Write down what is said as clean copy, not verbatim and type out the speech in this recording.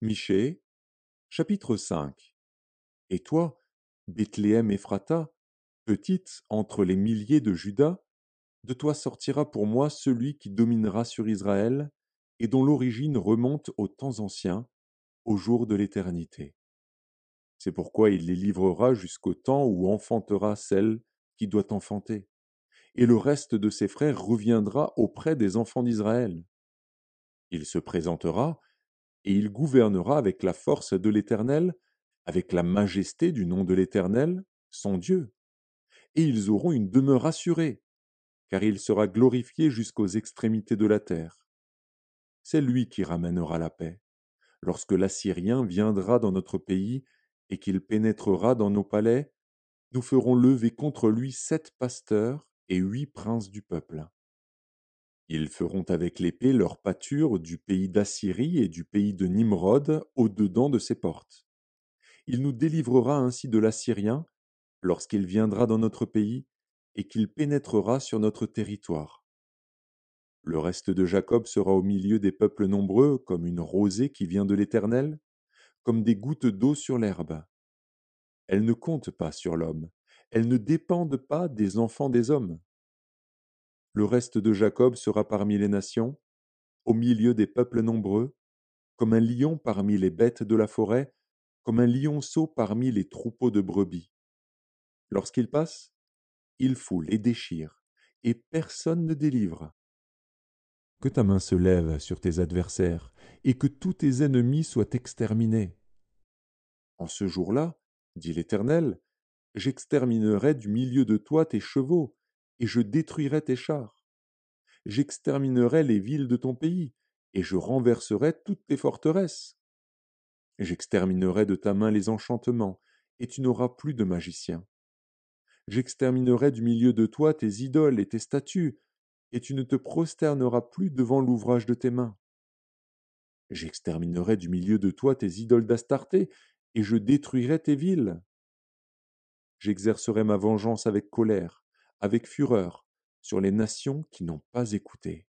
Michée, chapitre 5. Et toi, Bethléem Ephrata, petite entre les milliers de Juda, de toi sortira pour moi celui qui dominera sur Israël, et dont l'origine remonte aux temps anciens, au jour de l'éternité. C'est pourquoi il les livrera jusqu'au temps où enfantera celle qui doit enfanter, et le reste de ses frères reviendra auprès des enfants d'Israël. Il se présentera, et il gouvernera avec la force de l'Éternel, avec la majesté du nom de l'Éternel, son Dieu. Et ils auront une demeure assurée, car il sera glorifié jusqu'aux extrémités de la terre. C'est lui qui ramènera la paix, lorsque l'Assyrien viendra dans notre pays et qu'il pénétrera dans nos palais. Nous ferons lever contre lui 7 pasteurs et 8 princes du peuple. Ils feront avec l'épée leur pâture du pays d'Assyrie et du pays de Nimrod au-dedans de ses portes. Il nous délivrera ainsi de l'Assyrien lorsqu'il viendra dans notre pays et qu'il pénétrera sur notre territoire. Le reste de Jacob sera au milieu des peuples nombreux comme une rosée qui vient de l'Éternel, comme des gouttes d'eau sur l'herbe. Elles ne comptent pas sur l'homme, elles ne dépendent pas des enfants des hommes. Le reste de Jacob sera parmi les nations, au milieu des peuples nombreux, comme un lion parmi les bêtes de la forêt, comme un lionceau parmi les troupeaux de brebis. Lorsqu'il passe, il foule et déchire, et personne ne délivre. Que ta main se lève sur tes adversaires, et que tous tes ennemis soient exterminés. En ce jour-là, dit l'Éternel, j'exterminerai du milieu de toi tes chevaux, et je détruirai tes chars. J'exterminerai les villes de ton pays, et je renverserai toutes tes forteresses. J'exterminerai de ta main les enchantements, et tu n'auras plus de magicien. J'exterminerai du milieu de toi tes idoles et tes statues, et tu ne te prosterneras plus devant l'ouvrage de tes mains. J'exterminerai du milieu de toi tes idoles d'Astarté, et je détruirai tes villes. J'exercerai ma vengeance avec colère, avec fureur, sur les nations qui n'ont pas écouté.